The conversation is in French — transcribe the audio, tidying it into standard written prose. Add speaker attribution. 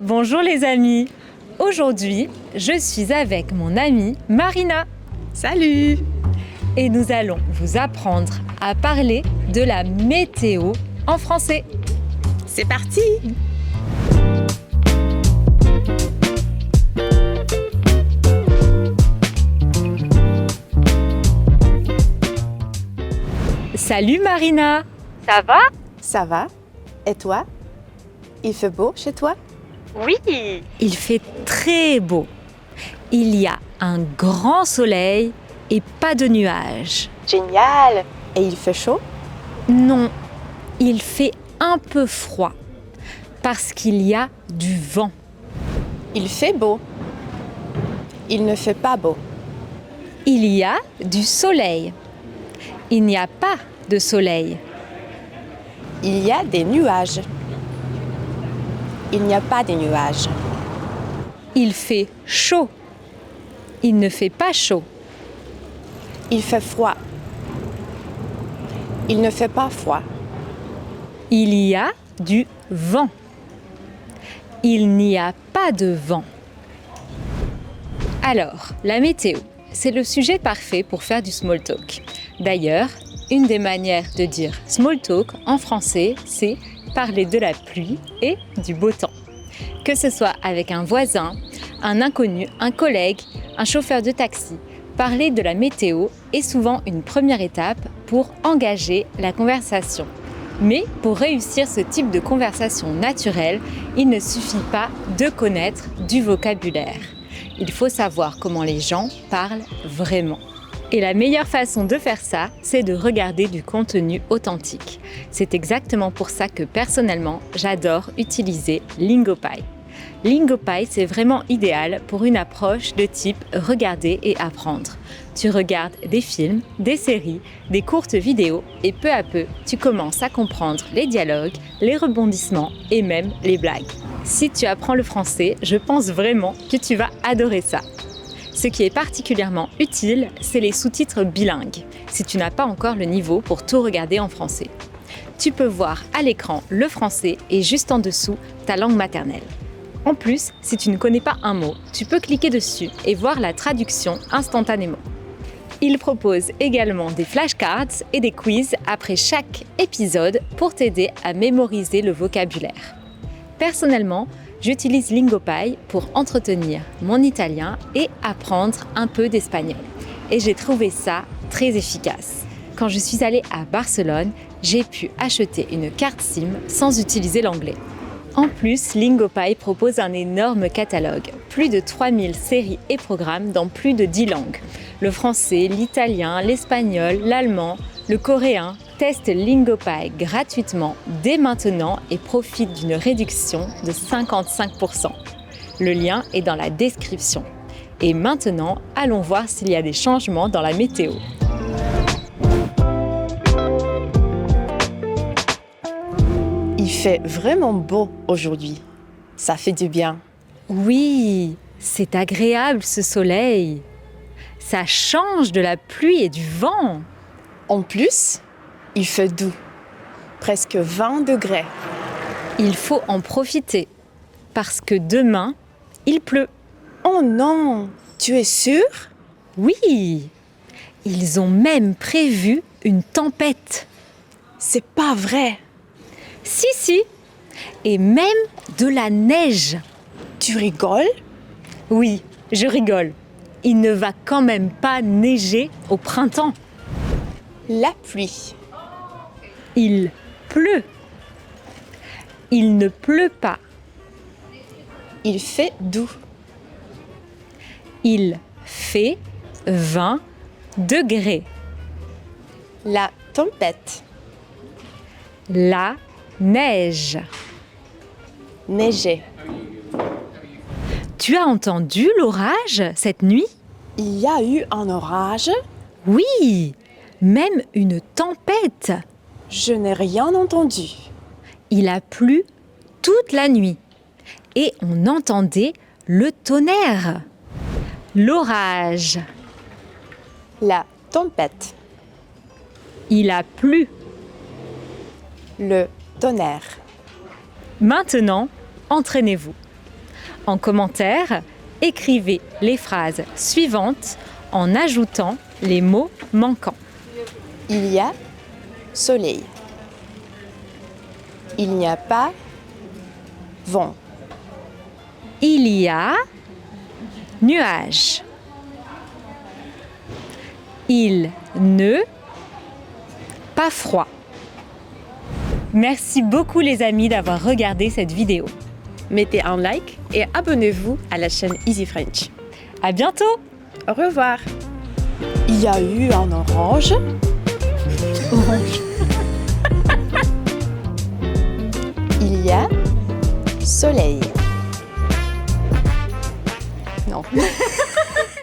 Speaker 1: Bonjour les amis. Aujourd'hui, je suis avec mon amie Marina.
Speaker 2: Salut!
Speaker 1: Et nous allons vous apprendre à parler de la météo en français.
Speaker 2: C'est parti!
Speaker 1: Salut Marina. Ça va?
Speaker 2: Ça va? Et toi? Il fait beau chez toi?
Speaker 1: Oui. Il fait très beau. Il y a un grand soleil et pas de nuages.
Speaker 2: Génial! Et il fait chaud?
Speaker 1: Non, il fait un peu froid parce qu'il y a du vent.
Speaker 2: Il fait beau. Il ne fait pas beau.
Speaker 1: Il y a du soleil. Il n'y a pas de soleil.
Speaker 2: Il y a des nuages. Il n'y a pas de nuages.
Speaker 1: Il fait chaud. Il ne fait pas chaud.
Speaker 2: Il fait froid. Il ne fait pas froid.
Speaker 1: Il y a du vent. Il n'y a pas de vent. Alors, la météo, c'est le sujet parfait pour faire du small talk. D'ailleurs, une des manières de dire small talk en français, c'est parler de la pluie et du beau temps. Que ce soit avec un voisin, un inconnu, un collègue, un chauffeur de taxi, parler de la météo est souvent une première étape pour engager la conversation. Mais pour réussir ce type de conversation naturelle, il ne suffit pas de connaître du vocabulaire. Il faut savoir comment les gens parlent vraiment. Et la meilleure façon de faire ça, c'est de regarder du contenu authentique. C'est exactement pour ça que personnellement, j'adore utiliser Lingopie. Lingopie, c'est vraiment idéal pour une approche de type regarder et apprendre. Tu regardes des films, des séries, des courtes vidéos et peu à peu, tu commences à comprendre les dialogues, les rebondissements et même les blagues. Si tu apprends le français, je pense vraiment que tu vas adorer ça. Ce qui est particulièrement utile, c'est les sous-titres bilingues, si tu n'as pas encore le niveau pour tout regarder en français. Tu peux voir à l'écran le français et juste en dessous ta langue maternelle. En plus, si tu ne connais pas un mot, tu peux cliquer dessus et voir la traduction instantanément. Il propose également des flashcards et des quiz après chaque épisode pour t'aider à mémoriser le vocabulaire. Personnellement, j'utilise Lingopie pour entretenir mon italien et apprendre un peu d'espagnol. Et j'ai trouvé ça très efficace. Quand je suis allée à Barcelone, j'ai pu acheter une carte SIM sans utiliser l'anglais. En plus, Lingopie propose un énorme catalogue, plus de 3000 séries et programmes dans plus de 10 langues. Le français, l'italien, l'espagnol, l'allemand, le coréen. Teste Lingopie gratuitement dès maintenant et profite d'une réduction de 55%. Le lien est dans la description. Et maintenant, allons voir s'il y a des changements dans la météo.
Speaker 2: Il fait vraiment beau aujourd'hui. Ça fait du bien.
Speaker 1: Oui, c'est agréable ce soleil. Ça change de la pluie et du vent.
Speaker 2: En plus, il fait doux. Presque 20 degrés.
Speaker 1: Il faut en profiter parce que demain, il pleut.
Speaker 2: Oh non! Tu es sûr?
Speaker 1: Oui, ils ont même prévu une tempête.
Speaker 2: C'est pas vrai!
Speaker 1: Si, et même de la neige.
Speaker 2: Tu rigoles?
Speaker 1: Oui, je rigole. Il ne va quand même pas neiger au printemps.
Speaker 2: La pluie.
Speaker 1: Il pleut. Il ne pleut pas.
Speaker 2: Il fait doux.
Speaker 1: Il fait 20 degrés.
Speaker 2: La tempête.
Speaker 1: La neige.
Speaker 2: Neiger.
Speaker 1: Tu as entendu l'orage cette nuit?
Speaker 2: Il y a eu un orage?
Speaker 1: Oui, même une tempête.
Speaker 2: Je n'ai rien entendu.
Speaker 1: Il a plu toute la nuit et on entendait le tonnerre. L'orage.
Speaker 2: La tempête.
Speaker 1: Il a plu.
Speaker 2: Le tonnerre.
Speaker 1: Maintenant, entraînez-vous. En commentaire, écrivez les phrases suivantes en ajoutant les mots manquants.
Speaker 2: Il y a soleil. Il n'y a pas vent.
Speaker 1: Il y a nuage. Il ne pas froid. Merci beaucoup les amis d'avoir regardé cette vidéo.
Speaker 2: Mettez un like et abonnez-vous à la chaîne Easy French.
Speaker 1: À bientôt!
Speaker 2: Au revoir. Il y a eu un orange. Il y a soleil. Non.